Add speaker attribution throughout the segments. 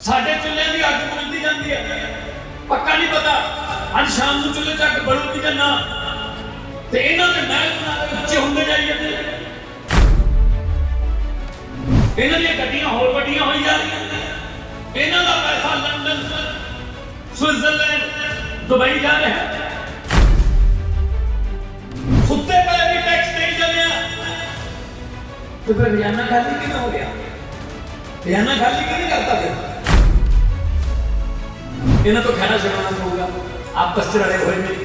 Speaker 1: साडे चुल्हे की अग बुझती जाती है, पक्का नहीं पता अज शाम को चुल्हे च अग बढ़ूगी या ना। ते इन्हां दे महल उच्चे होंदे जाई जांदे, इन्हां दी गड्डियां होर वड्डियां होई जा रही, इन्हां दा पैसा लंदन स्विट्जरलैंड दुबई जा रहा है। सुत्ते पे भी टैक्स दे चले, तो फिर खजाना खाली क्यों हो गया? खजाना खाली क्यों नहीं करता? फिर इन्हें तो खाना छुड़ाना होगा। आप कस्टर रहे हुए में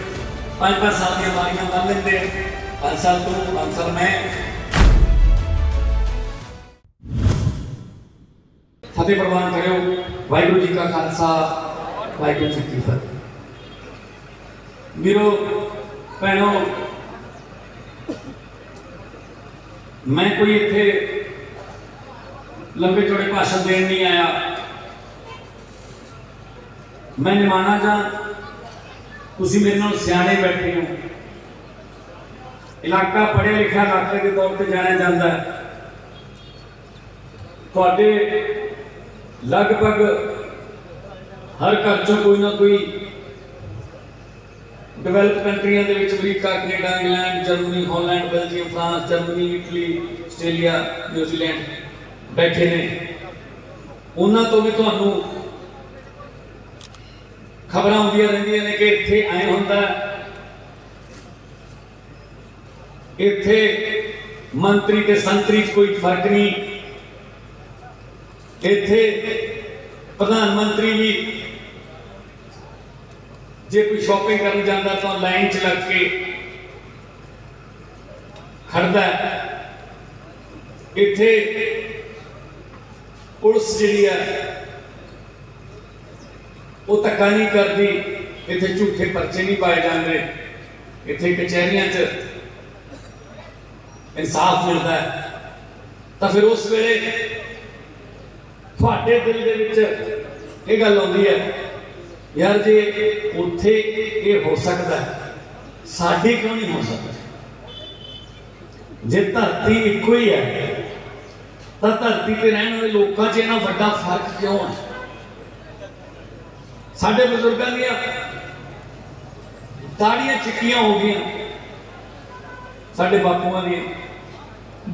Speaker 1: 5-5 साल की बारियां मान लेंगे, 5 साल तो 5 साल में। फतेह प्रवान करो। वाहिगुरू जी का खालसा, वाहिगुरू जी की फतेह। वीरो भैनों, मैं कोई इत्थे लंबे चौड़े भाषण देन नहीं आया। मैं निमाना जा, तुसी मेरे नाल सियाणे बैठे हो। इलाका पढ़िया लिखा इलाके के तौर पर जाना जाता है। तुहाडे लगभग हर घर चों कोई ना कोई डिवेलप कंट्रियां दे विच America, Canada, England, Germany, Holland, Belgium, France, Germany, Italy, Australia, New Zealand बैठे ने। उन्हां तो भी तुहानू खबरां आउंदियां रहिंदियां ने कि इत्थे ऐ हुंदा, इत्थे मंत्री ते संतरी च कोई फर्क नहीं। इत्थे प्रधानमंत्री भी जे कोई शॉपिंग करने जाता तो लाइन च लग के खड़दा है। इत्थे पुलिस जिहड़ी है वो धक्का नहीं करती, इत्थे झूठे पर्चे नहीं पाए जाते, इत्थे कचहरियां च इंसाफ मिलता है। तो फिर उस वेले तुहाडे दिल दे विच ये गल आउंदी है, यार जे उत्थे ये हो सकता है, साडे क्यों नहीं हो सकता? जे धरती इक्को ही है तो धरती ते रहने वाले लोगों च इन्ना वड्डा फर्क क्यों है? साडे बुजुर्गों दीयां दाड़ियां चिट्टियां हो गई, साडे बापूआं दीयां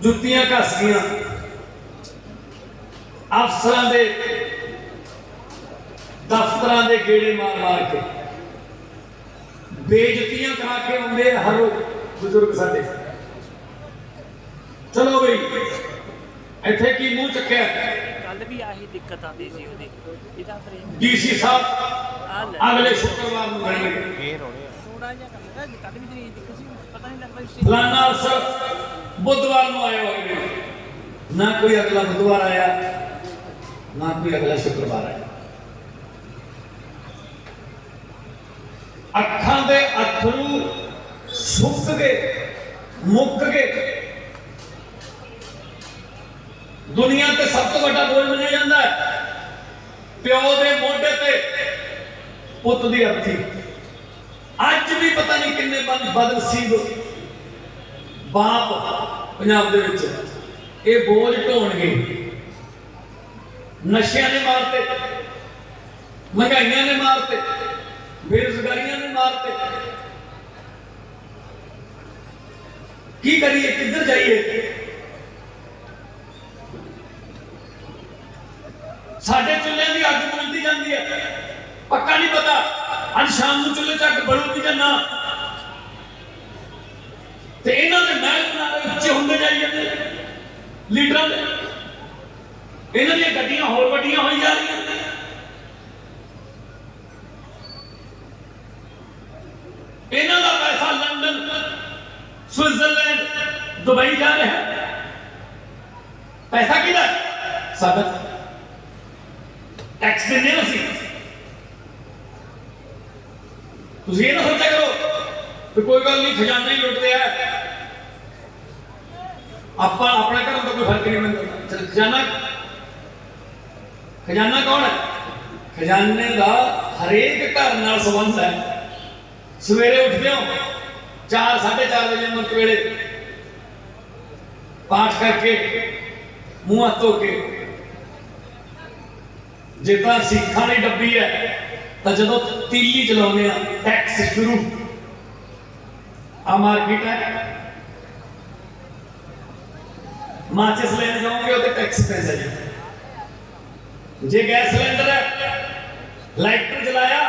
Speaker 1: जुत्तियां घस गईयां, अफसरां दे दफ्तरां दे गेड़े मार मार के बेइज्जतियां करा के आउंदे हर बुजुर्ग साडे। चलो बई इत्थे की मुंह चुक्या,
Speaker 2: कल भी आही दिक्कत आती सी ओदी इदा फ्रेम
Speaker 1: डीसी साहब अगले शुक्रवार नूं आएंगे,
Speaker 2: थोड़ा जिहा कल भी तेरी दिक्कत सी, पता नहीं लगदा
Speaker 1: फलाना अफसर बुधवार नूं आए होए ने। ना कोई अगला बुधवार आया, ना कोई अगला शुक्रवार आया। अखां दे अथरू सुक गए, मुक गए। दुनिया ते सब तो बड़ा बोझ मनिया जाता है प्यो दे मोढे ते पुत दी अर्थी। अज भी पता नहीं किन्ने बदनसीब बाप पंजाब दे विच ये बोझ ढोणगे। नशियां ने मारते, महंगाइयां ने मारते, बेरोजगारियां ने मारते। की करिए, किधर जाइए? साडे चुल्हे की अग बुझती जाती है, पक्का नहीं पता अज शाम को चुल्हे च अग बढ़ूगी या ना। ते इन्हां दे महल उच्चे होंदे जाई जांदे, लीडरां दे इन्हां दी गड्डियां होर वड्डियां होई जा रही। इन्हां दा पैसा लंदन स्विट्जरलैंड दुबई जा रहा है। पैसा किहदा? साडा। टैक्स देने असीं। तुसीं ये ना सोचा करो कि कोई गल नहीं, खजाना ही लुटदे आ, आपां अपने घरों तो कोई फर्क नहीं बनता। खजाना खजाना कौन है? खजाने का हरेक घर नाल संबंध है। सवेरे उठते हो 4-4:30 बजे अमृत वेले पाठ करके मुंह हाथ धो के जे तो सिखा की डब्बी है तो जो तीली चलाने टैक्स शुरू। आ मार्केट है, माचिस लेने जाओगे तो टैक्स पैसा जी। जे गैस सिलेंडर है, लाइटर जलाया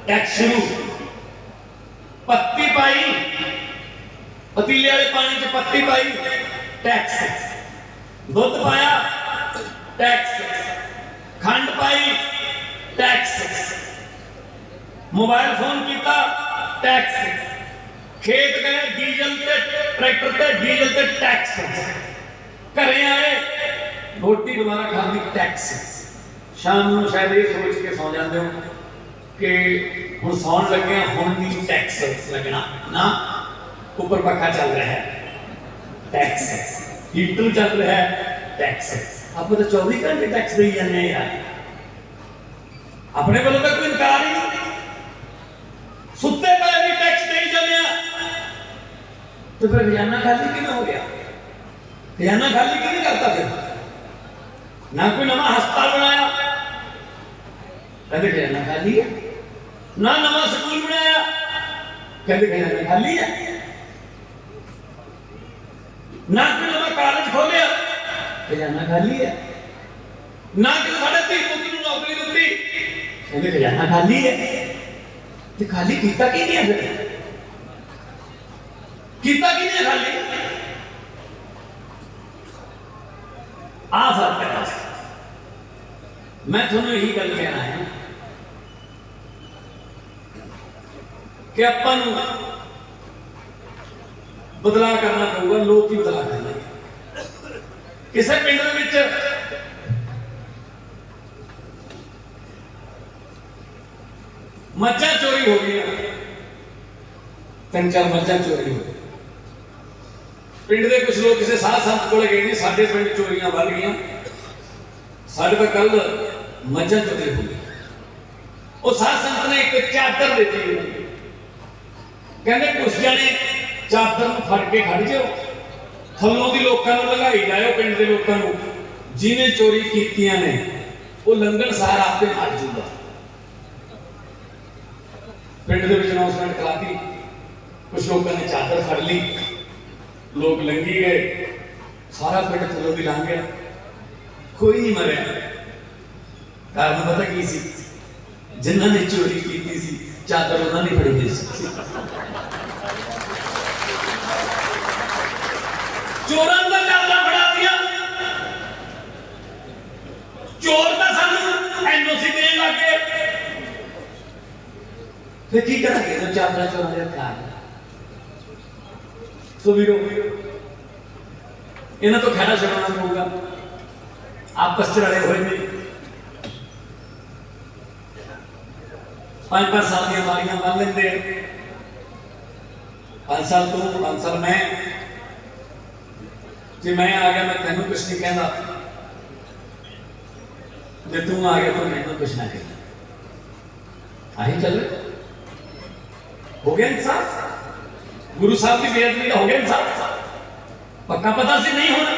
Speaker 1: टैक्स शुरू। पत्ती पाई, पतीले वाले पानी च पत्ती पाई टैक्स। दूध पाया टैक्स। खंड पाई टैक्स। मोबाइल फोन किया टैक्स। खेत गए डीजल ते ट्रैक्टर ते डीजल ते टैक्स। घरे आए रोटी दोबारा खानी टैक्स। शाम को शायद ये सोच के सौ जाते हो कि हम सौन लगे हम नहीं टैक्स लगना ना। ऊपर पखा चल रहा है टैक्स, हीटर चल रहा है टैक्स। आप तो 24 घंटे टैक्स दे जाने यार, अपने वालों का कोई इनकार ही नहीं। सुते पे भी टैक्स दे जाने, तो फिर खजाना खाली क्यों हो गया? खजाना खाली क्यों नहीं करता? फिर ना कोई नवा हस्पताल बनाया, कहते खजाना खाली है। ना नवा स्कूल बनाया, कहते खजाना खाली है। ना कोई नवा कॉलेज खोलिया, खजाना खाली है। ना कि साढ़े 3 पुत्र नौकरी दी, कहते खजाना खाली है। तो खाली किया कि नहीं है? फिर किया कि नहीं खाली? आ फर्क है। मैं थोड़ा यही गल कहना है कि अपन बदलाव करना पड़ेगा। लोग ही बदलाव करना। किसी पिंड में मज्जा चोरी हो गई, 3-4 मज्जा चोरी हो गई। पिंड के कुछ लोग किसी साध संत को गए नहीं, साडे पिंड चोरियां बढ़ गई। साढ़े तो कल मज्जा चोरी हो गई। वो साध संत ने एक चादर दी, कहते कुछ जने चादर फड़ के खड़ जाओ, थलों की लोगों को लगाई जाओ। पिंड के लोगों को जिन्हें चोरी कीतियां ने वो लंघन सार आपके मर जूगा। पिंड के अनाउंसमेंट करा दी, कुछ लोगों ने चादर फड़ ली, लोग लंघी गए, सारा पिंड थलों की लंघ गया, कोई नहीं मरिया। कारण पता की सी? जिन्होंने चोरी की सी चादर उन्होंने फड़ी गई सी। चोरों का चादर फड़ा दिया। चोर का सानू एनओसी देने लगे, फिर की करेंगे? तो चादर चोरों के हथियार। तो वीरो इन्हें तो खैरा छड़ाना पड़ेगा। आपस में लड़े हुए नहीं, 5-5 साल की मारियां बन लेंगे। 5 साल तू 5 साल मैं, जे मैं आ गया मैं तेनों कुछ नहीं कहता, जे तू आ गया तो मैंने कुछ ना कहना। आही चले हो गया इंसाफ। गुरु साहब की बेअदबी का हो गया इंसाफ। पक्का पता से नहीं होना,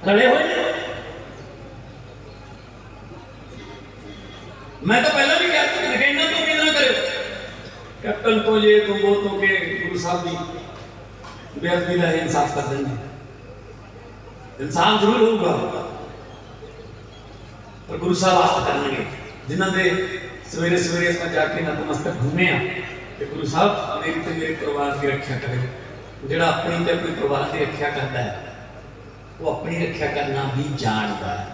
Speaker 1: लड़े हुए नहीं। मैं तो पहले भी कहता हूं कि इन्ना तो कितना करे कैप्टन तो ये तो वो तो के गुरु साहब की बेअदबी का इंसाफ कर देंगे। इंसान जरूर होगा पर गुरु साहब आस्था करेंगे जिन्होंने सवेरे सवेरे इसमें जाके नतमस्तक घूमे कि गुरु साहब मेरी तो मेरे परिवार की रक्षा करे। जो अपनी तो अपने परिवार की रक्षा करता है वो अपनी रक्षा करना भी जानता है।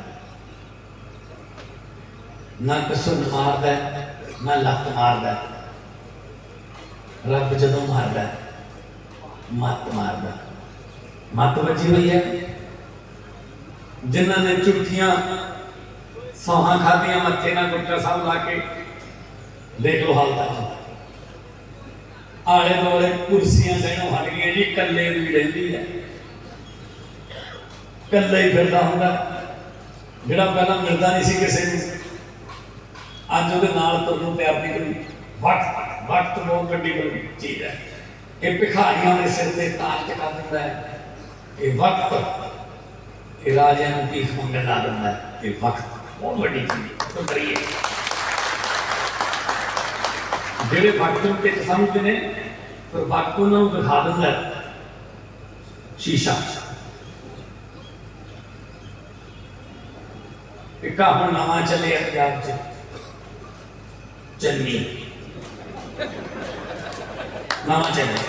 Speaker 1: ना कसों मारदा ना लत मारदा। रब जदों मारदा मत मारदा। मत बची हुई है जिन्होंने झूठियां सौहां खादियां मत्थे ना गुट्टा साहब ला के देख लो हाल तक। आले दुआले कुर्सियां देनों हट गई जी, कल्ले भी रही है, कल्ले ही फिरदा हुंदा। जिहड़ा पहला मिलदा नहीं सी किसी नूं अज उहदे नाल तुरन तैयार नहीं करी। वक्त वक्त बहुत वड्डी बड़ी चीज है। ये भिखारियों के सिर से ताज चढ़ा दिंदा है। ये वक्त ये राजियां नूं भीख मंगण ला दिंदा है। ये वक्त बहुत बड़ी चीज तो करिए जेडे वाक्यों के समझते ने पर वाक्यों ने दिखा दिंदा शीशा एक हम नवा चले पंजाब च चन्नी नवा चले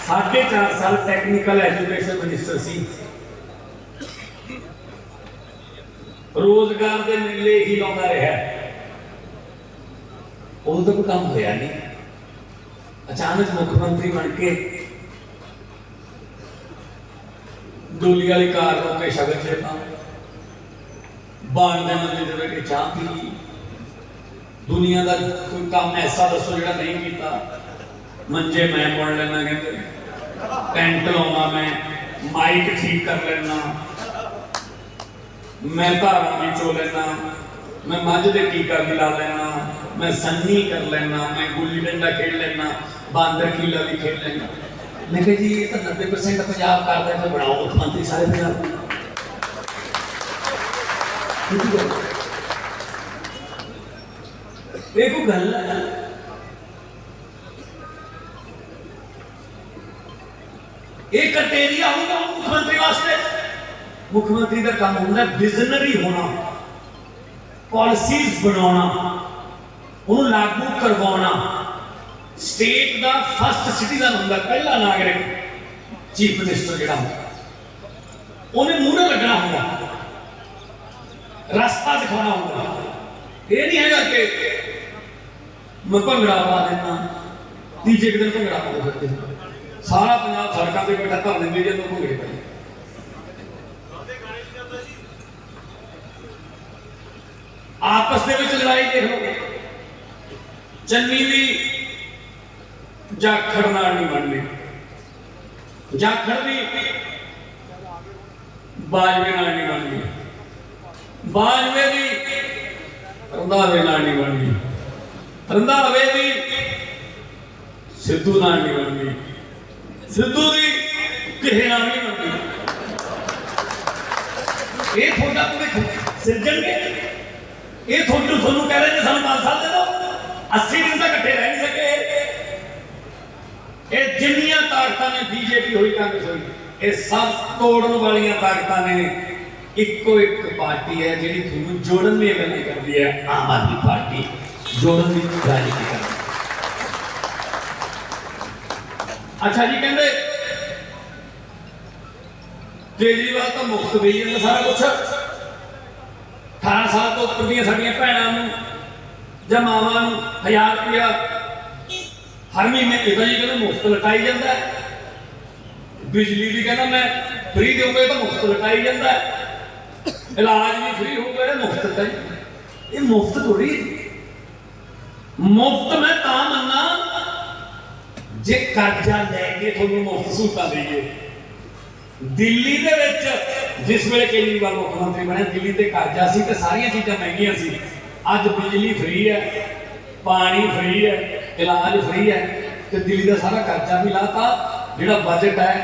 Speaker 1: 4.5 साल टेक्निकल एजुकेशन मिनिस्टर सी रोजगार के मेले ही लाता रहा उदों तो कोई काम होया नहीं अचानक मुख्यमंत्री बन के डोली वाली कार रोके शगन चेता बाण के मंदिर में बैठे चाह पी दुनिया का कोई काम ऐसा दसो जो नहीं किया मंजे मैं मुड़ लेना कहते पेंट लाना मैं माइक ठीक कर लेना मैं धारा भी चो लेना मैं मझ के टीका भी ला लेना मैं सन्नी कर लेना मैं गुल्ली डंडा खेल लेना बांदर कीला भी खेल लेना मैं कहा जी ये तो 90% पंजाब करता है तो बनाओ मुख्यमंत्री सारे पंजाब देखो गल एक क्राइटेरिया होगा मुख्यमंत्री वास्ते मुख्यमंत्री का काम होता है विजनरी होना पॉलिसीज बनाना उन्हें लागू करवाना स्टेट का फर्स्ट सिटीजन होता पहला नागरिक चीफ मिनिस्टर जो होता उन्हें मूहरे लगना होगा रास्ता दिखाना होगा ये नहीं है कि मैं भंगड़ा पा देना तीजे दिन भंगड़ा पा देते सारा पंजाब सड़कों पर बैठा धर देंगे जो भंगड़े पाए आपस में लड़ाई देख लो चन्नी भी जाखड़ नाल नहीं बननी जाखड़ भी बाजवे नाल नहीं बननी बाजवे भी रंधावे नाल नहीं बननी रंधावे भी सिद्धू नाल नहीं बननी सिद्धू की किसी नाल नहीं बननी ये थोड़ा भविख सिरजन के ये थोड़ू कह रहे सानू 5 साल दे दो 80 दिन तक इकट्ठे रह नहीं सके ये जिन्नियां ताकतां ने बीजेपी हुई कांग्रेस हुई ये सब तोड़न वाली ताकतां ने इको एक पार्टी है जिहड़ी तुहानू जोड़न दी गल करदी है आम आदमी पार्टी जोड़न दी गल नहीं करदी अच्छा जी कहंदे केजरीवाल तो मुफ्त देई जांदा सारा कुछ 18 साल तो उपर दी साडियां भैणां जां मावां नूं 1000 रुपया हर महीने पिता जी कहते मुफ्त लटाई जाता है बिजली भी कहना मैं फ्री दूंगा तो मुफ्त लटाई जाता है इलाज भी फ्री होगा मुफ्त लटाई ये मुफ्त थोड़ी मुफ्त मैं ता मन्ना जे कर्जा लैके थोड़ी मुफ्त सहूलतां देइए दिल्ली दे विच जिस वेले केजरीवाल मुख्यमंत्री बने दिल्ली ते कर्जा सी ते सारियां चीज़ां महंगियां सी अज बिजली फ्री है पानी फ्री है इलाज फ्री है तो दिल्ली का सारा कर्जा भी लाता जो बजट है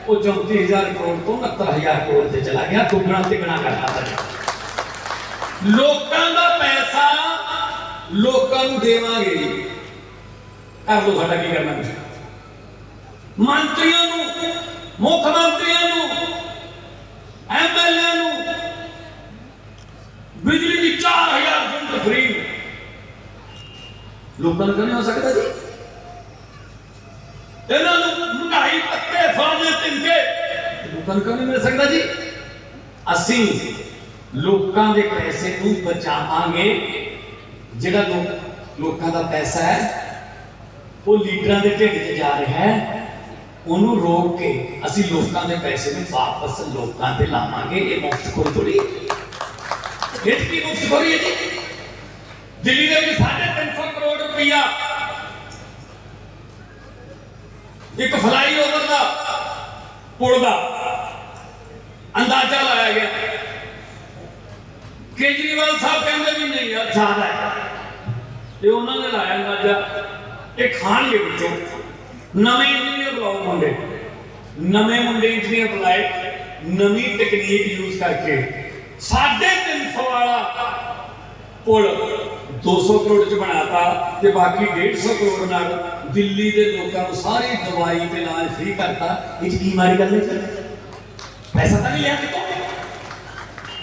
Speaker 1: वो 34,000 करोड़ तो 69,000 करोड़ से चला गया दुगना तिगना करता लोगों का पैसा लोगों को देवांगे कर लो साडा की करना मंत्रियों मुख्यमंत्रियों MLA बिजली की 4,000 यूनिट फ्री लोगों को नहीं हो सकता जी महंगाई पत्ते फाने तिनके लोगों को नहीं मिल सकता जी असी लोगों के पैसे को बचावांगे जिहड़ा लोगों का पैसा है वो लीडरां दे ढिड च जा रहा है उन्होंने रोक के असी लोगों के पैसे में वापस लोगों से लावांगे ये मुफ्तखोरी थोड़ी की मुफ्तखोरी है जी दिल्ली के 350 करोड़ रुपया एक फ्लाई ओवर का पुल का अंदाजा लाया गया केजरीवाल साहब कहते भी नहीं यार ज्यादा है उन्होंने लाया अंदाजा ये खान के बच्चों नवे इंजीनियर बुलाओ मुंडे इंजीनियर बुलाए नवी टेक्नीक यूज करके 350 वाला पुल 200 करोड़ च बनाता ते बाकी 150 करोड़ नाल दिल्ली के लोगों को सारी दवाई के इलाज फ्री करता। ये की मारी गल नहीं, पैसा तो नहीं लिया कितों,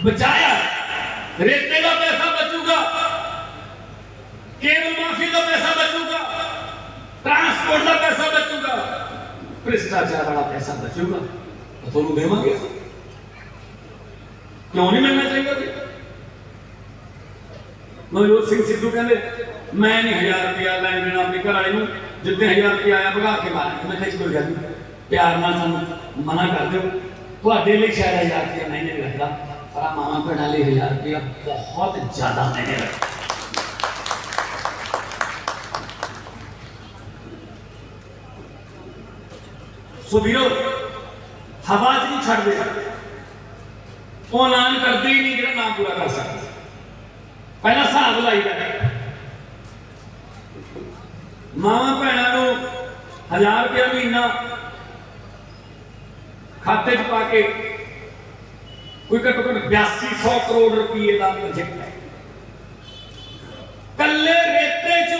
Speaker 1: बचाया। रेते का पैसा बचूगा, केबल माफी का पैसा बचूगा, ट्रांसपोर्ट का पैसा बचूगा, भ्रष्टाचार वाला पैसा बचूगा। तो थोड़ा देवांगे, क्यों नहीं मिलना चाहिए? नवजोत सिंह सिद्धू कहते मैं नहीं 1000 रुपया लैन देना अपनी घर वाले को, जितने 1000 रुपया आया भगा के मारा। मैं कोई गल नहीं, प्यार नाल सानू मना कर दो। ਤੁਹਾਡੇ ਲਈ शायद 1000 रुपया महीने नहीं रखता, पर मामा भैन लिए 1000 रुपया बहुत ज्यादा महीने रखता। सो वीरो हवा च नहीं छड़ दे, वो ऐलान करते ही नहीं जो ना पूरा कर सकते। पहला हिसाब लाई जाए, मावा भैनों 1000 रुपया महीना खाते च पा के कोई घट्टो घट्ट 8200 करोड़ रुपये का प्रोजेक्ट है। कल्ले रेते चो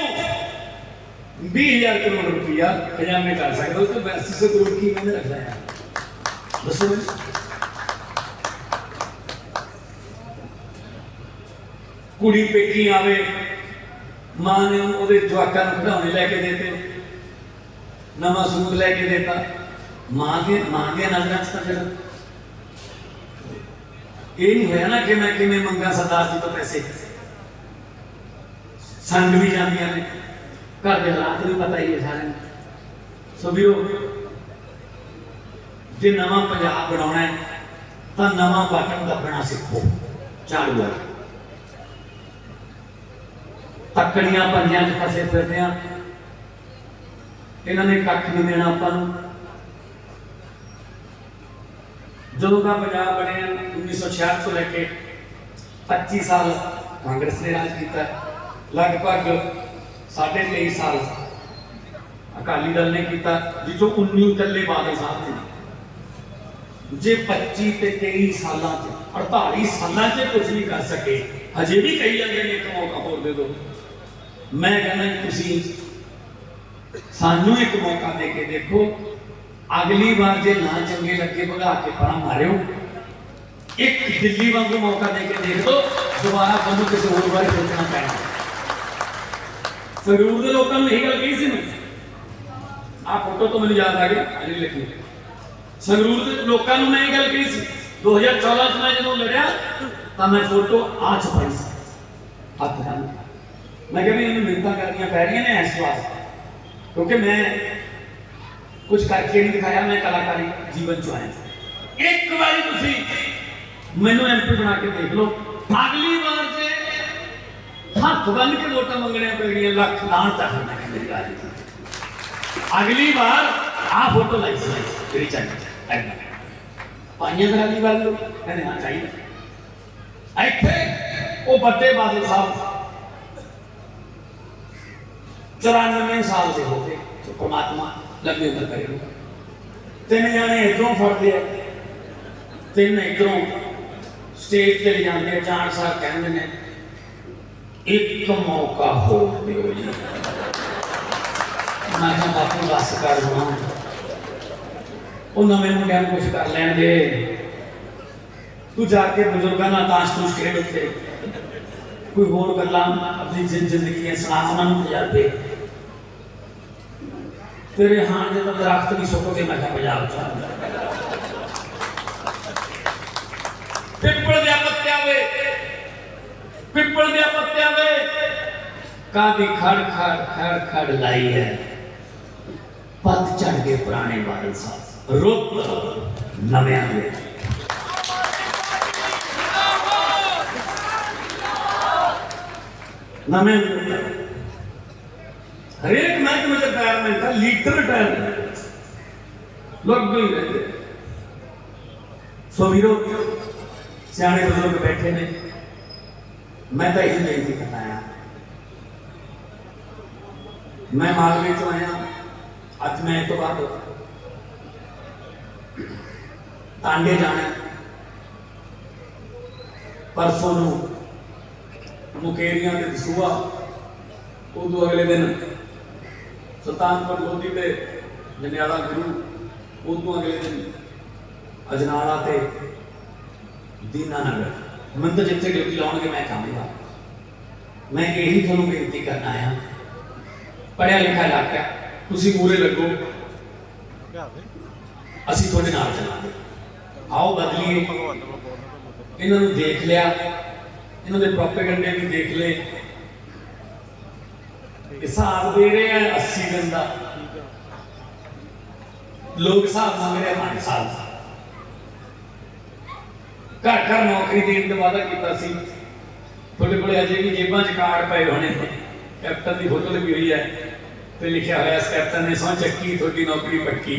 Speaker 1: 20,000 करोड़ रुपया खजाने कर सकता, उसको 8200 करोड़ की मैंने रखा है। दसो कुड़ी पेकी आवे, मां ने ਉਹਦੇ ਜਵਾਕਾਂ ਨੂੰ ਖਿਡੌਣੇ ਲੈ ਕੇ ਦੇਤੇ, ਨਵਾਂ ਸੂਟ ਲੈ ਕੇ ਦੇਤਾ। मां के नजर फिर ये नहीं होया ना कि मैं किमें मंगा सरदार जी तो पैसे। संग भी जांदियां ने, घर के हालात भी पता ही है सारे। सो वीरो जे नवा पंजाब बनाना है तो नवा बटन दबना सीखो। चालू है तकड़ियां पंजियां च फसे फिरदे आ, इन्होंने कख नहीं देना आपां नूं। जो का पंजाब बने 1966 को लेके 25 साल कांग्रेस ने राज किया, लगभग 23.5 साल अकाली दल ने किया, जिसों 19 कल्ले बादल साहब ने। जे 25 ते 23 साल 48 साल कुछ नहीं कर सके, हजे भी कही जाते हैं एक मौका होर दे दो। मैं कहना तुसीं सानू एक मौका दे के देखो, अगली बार जे ना चंगे लगे भगा के परा मारियो, एक दिल्ली वांगू मौका दे के देख दो, दोबारा तुहानू किसी होर बारे सोचना पैना। संगरूर के लोगों ने यही गल कही सी। आ फोटो तो मैंने याद आ गया, अली लिखी। संगरूर के लोगों ने मैं यही गल कही सी 2014 च मैं जो लड़िया तो मैं फोटो आ छपाई सी हथ नाल। मैं कहा भी इन्हें मिन्नतां करनियां पै रही ने इस वास्ते, क्योंकि मैं कुछ करके नहीं दिखाया, मैं कलाकारी जीवन चो आया। एक बार तुम मैनू MP बना के देख लो, अगली बार से हाथ बन के वोटा मंगने पे लख लाण तक मेरी गाल। अगली बार आ फोटो लाई मेरी चाहिए पाइया फिर अगली बार लोग कहने हाँ चाहिए। इतने वो बड़े बादल साहब 94 साल से होते, तो परमात्मा लंबी उम्र करे। 3 जाने इधरों फड़ते हैं, 3 इधरों स्टेज पे ले जाते हैं। जान साहब कहते हैं एक मौका हो दियो जी। मैं कहा बापू बस कर दो, उन्होंने मैंने क्या कुछ कर लैन दे, तू जाके बुजुर्गों ना ताश तूश खेल उत्ते, कोई होर गल्लां अपनी जिंदगी सुना उन्होंने तजर्बे। तेरे हाथ के तो दरख्त भी सुकोगे, मैं पंजाब पिपल दे पत्तियां वे, पिपल दे पत्तियां वे कादी खड़ खड़ खड़ खड़ लाई है। पत चढ़ के पुराने बादल साहब रुत नव्या दे। नवे हरेक मैच में रिटायरमेंट था, लीडर रिटायरमेंट लोग भी रहते। सो वीरो सियाने बुजुर्ग बैठे ने, मैं तो यही बेनती करना आया। मैं मालवे चो आया, अज मैं तो बाद टांडे जाना, परसों मुकेरियां के दसूआ, उदों अगले दिन सुल्तानपुर लोधी ते जंडियाला गुरु, उदों अगले दिन अजनाला ते दीनानगर। मैं तो जिथे ड्यूटी लाउणगे मैं चाहूँगा, मैं यही थोड़ा बेनती करना आया, पढ़िया लिखा इलाका, तुसीं मूहरे लगो, असीं तुहाडे नाल चलांगे। आओ बदलीए। इन्हां नूं देख लिया, इन्हां दे प्रोपेगंडे भी देख ले, हिसाब दे रहे हैं 80 दिन का, लोग हिसाब मांग रहे हैं 5 साल। घर घर नौकरी देने का वादा किया सी, थोड़े को अजे भी जेबां च कार्ड पे होने, कैप्टन की फोटो लगी हुई है तो लिखा हुआ इस कैप्टन ने सौ चक्की, थोड़ी नौकरी पक्की।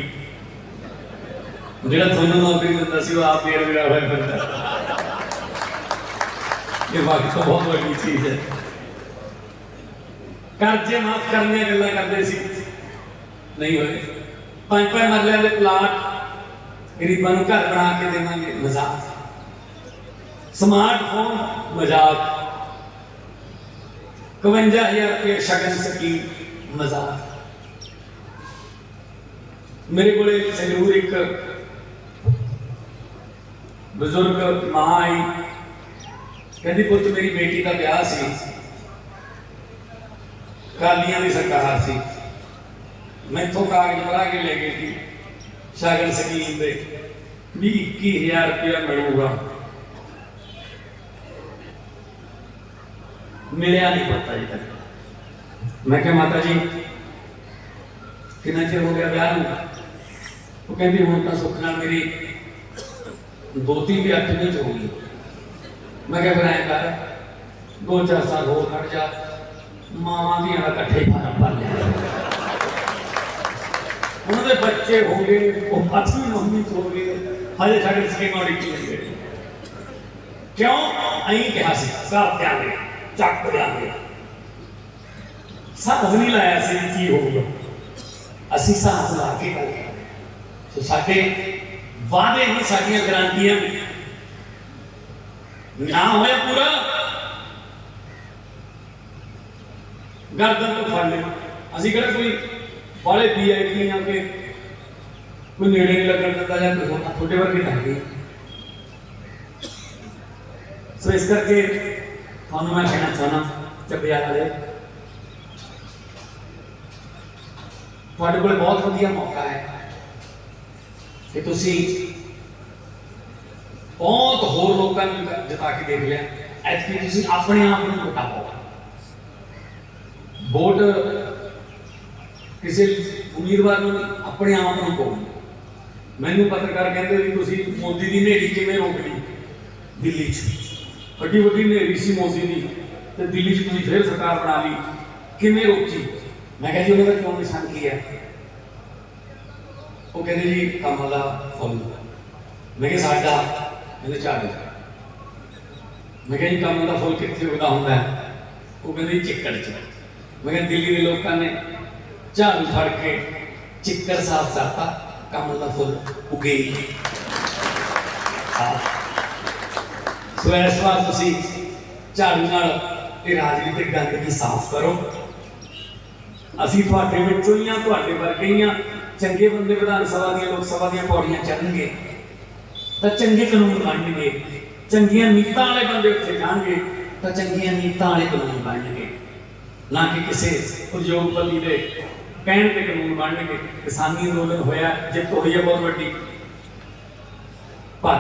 Speaker 1: जो थोड़ा नौकरी दिता सी आप बेरोजगार होया फिरदा। ये वाकई तो बहुत बड़ी चीज है। कर्जे माफ करने गल्लां करदे सी, नहीं होए। 5-5 मरलियां दे प्लाट गरीबां नूं घर बना के देवांगे, मजाक। स्मार्टफोन, मजाक। 52,000 रुपये शगन स्कीम, मजाक। मेरे को संगरूर एक बुजुर्ग मां आई, कहती पुत मेरी बेटी का ब्याह सी, कालियां की सरकार सी, मैथों कागज भरा के ले गई थी शगन स्कीम दे भी 21,000 रुपया मिलूगा, मिलया नहीं पता जी तक। मैं क्या माता जी कितना चिर हो गया ब्याह नूं? वो कहती हुण तां सुख नाल मेरी दोती भी 8 महीने होगी। मैं क्या फिर ऐ कर 2-4 साल होर खड़ जा, मावां धियां दा इकट्ठे फार्म भर लिया, उन्होंने बच्चे हो गए, वो 8वीं 9वीं हो गए, हजे साढ़े स्कीम उड़ीकी लगे। क्यों? अं कहा साहब देंगे, चक देंगे, साहब नहीं लाया से की होगा, असी साहब ला के गल कर। तो साडे वादे ही साडियां गारंटियां ना होया पूरा, गर्दन तो फड़ ले। असी कहना कोई बाले VIP आ के कोई नेड़े नहीं लगन दिता या कोई होना, छोटे वर्गे लग गए। सो इस करके थानू मैं कहना चाहना चपिया वाले, तुहाडे कोल बहुत वधिया मौका है कि तुसी बहुत होर लोगों को जिता के देख लिया। ऐतकी तुसी अपने आप को वोटा पाओ। वोट किसी उम्मीदवार को अपने आप को पाओ। मैनू पत्रकार कहते भी तुसी मोदी की नेड़ी किवें रोकनी दिल्ली च, बड़ी वड्डी नेड़ी सी मोदी की, तो दिल्ली च तुसी फिर सरकार बना ली, किवें रोकी? मैं कहा जी उन्होंने चोण निशान की है? वो कहते जी कमल का फुल। मैं कहा साडा, कहते झाड़ू। मैं कहा जी कमल का फुल कितने उगदा होंदा है? वो कहते चिक्कड़ च। मैं कहा दिल्ली के लोगों ने झाड़ू फड़ के चिक्कड़ साफ करता, कमल का फुल उगे ही। सो इस बार तुसी झाड़ू नाल ये राजनीतिक गंदगी साफ करो। असी तुहाडे विचों ही हां, तुहाडे वर्गे ही हां। चंगे बंदे विधान सभा दी लोक सभा दी पौड़ियां चढ़नगे तो चंगे कानून बनणगे, चंगियां नीतां वाले बंदे उत्थे जाणगे तो चंगियां नीतां वाले कानून बनणगे, ना कि किसी उद्योगपति के कहण ते कानून बनणगे। किसानी अंदोलन होया, जित होई है बहुत वड्डी, पर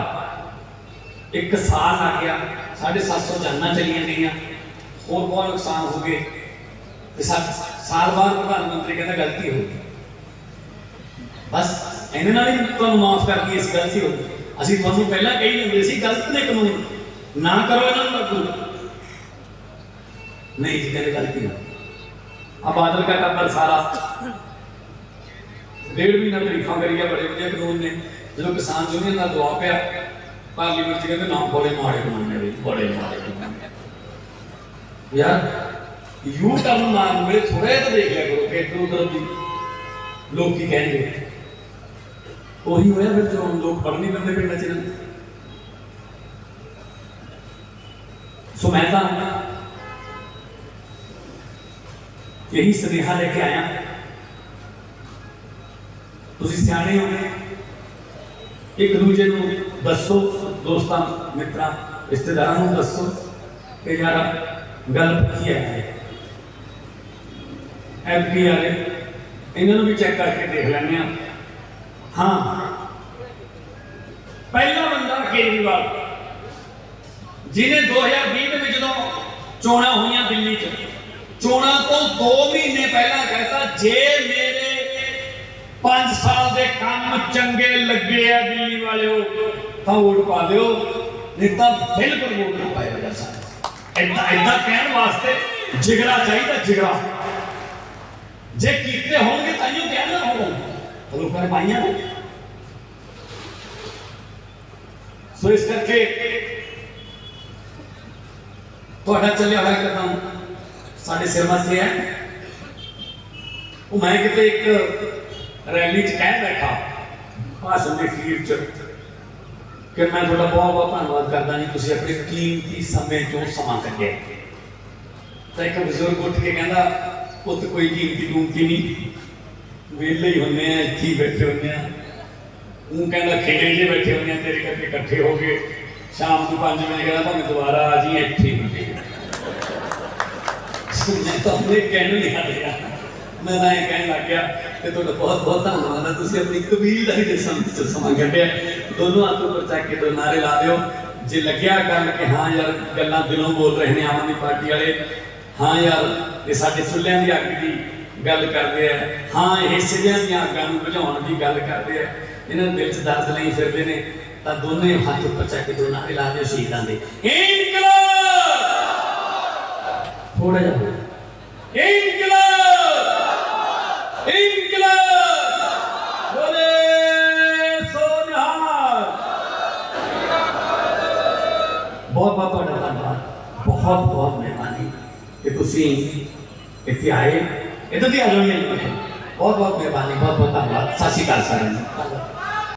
Speaker 1: 1 साल आ गया, 750 जानां चलियां गईयां, और बहुत नुकसान हो गए। साल बाद प्रधानमंत्री कहता गलती हो गई, बस इन्हें नाल ही तुहानूं माफ कर दी, इस गलती हो गई। असीं तुहानूं पहलां कही दिंदे सी गलत ने कानून, ना करो इन्हां नूं लागू। नहीं जी कहते गलती हो। अब बादल का टब्बर सारा 1.5 महीना तरीफा करिए, बड़े वधिया कानून ने। जो किसान यूनियन का दबाव पिया पार्लीमेंट च, कहते ना बड़े माड़े कानून ने, बड़े माड़े कानून। यार यू टर्न मार मेरे थोड़ा तो देख लिया करो कि इधर उधर भी लोग की कहेंगे। वही होया फिर जो लोग पढ़ नहीं पाते पिंड च। मैं तो यही सुनेहा लेके आया, तुसी सियाणे हो, एक दूजे को दसो, दोस्तों मित्रों रिश्तेदारों को दसो कि यार गल की है, एमपी वाले इन्होंने भी चेक करके देख लेंगे। हाँ, पहला बंदा केजरीवाल जिन्हें 2020 में जो चोणा हुई दिल्ली च, चोणा तो 2 महीने पहला कहता जे मेरे 5 साल के काम चंगे लगे है दिल्ली वाले तो वोट पा दो, नहीं तो बिल्कुल वोट नहीं पाया जा सकता। इदा कहने वास्ते जिगरा चाहिए, जिगरा जे कीते होंगे ताइयों कहना हो लोगों ने पाइया ने। सो इस करके थोड़ा चलिया हुआ कदम साढ़े सिर मथे है। वो मैं किते एक रैली च कह बैठा भाषण के अखीर च कि मैं थोड़ा बहुत बहुत धन्यवाद करता जी, तुसीं अपने कीमती समय चों समा कढिया। तो एक बजुर्ग उठ के कहता पुत कोई कीमती कूमती नहीं, वेले ही होने इत्थे ही बैठे होने, वो कहता खेड़े जे बैठे होने तेरे करके इकट्ठे हो गए, शाम को 5 बजे कहता भावें दोबारा आ जी इत्थे ही। मैं तो अपने कहने नहीं हटिया, मैं ना ये कहने लग गया कि तुहाडा बहुत बहुत धन्यवाद है, तुसीं अपनी कबीलदारी दे समा कढिया। दोनों हाथों पर चक के 2 नारे ला दिओ जे लग्या गल कि हाँ यार गल्लां दिलों बोल रहे हैं आम आदमी पार्टी वाले। हाँ यार ये साडे चुल्हिਆਂ ਦੀ ਅੱਗ ਦੀ ਗੱਲ ਕਰਦੇ ਆ, हाँ ये ਸਿਰਿਆਂ ਦੀਆਂ ਅੱਗਾਂ ਨੂੰ ਬੁਝਾਉਣ ਦੀ ਗੱਲ ਕਰਦੇ ਆ, ਇਹਨਾਂ ਦੇ ਦਿਲ 'ਚ ਦਰਦ ਲਈ ਫਿਰਦੇ ਨੇ। ਤਾਂ ਦੋਨੇ ਹੱਥ ਉੱਪਰ ਚੱਕ ਕੇ 2 ਨਾਰੇ ਲਾ ਦਿਓ ਸ਼ਹੀਦਾਂ ਦੇ, ਇਨਕਲਾਬ ਥੋੜਾ ਜਿਹਾ इनकलाब इनकलाब बोले सोनिहाल। बहुत बहुत ਤੁਹਾਡਾ ਧੰਨਵਾਦ, बहुत बहुत मेहरबानी कि ਤੁਸੀਂ ਇੱਥੇ ਆਏ। ਇੱਧਰ ਦੀ ਆ ਜਾਓ, ਬਹੁਤ ਬਹੁਤ ਮਿਹਰਬਾਨੀ, ਬਹੁਤ ਬਹੁਤ ਧੰਨਵਾਦ। ਸਤਿ ਸ਼੍ਰੀ ਅਕਾਲ ਸਾਰਿਆਂ ਨੂੰ।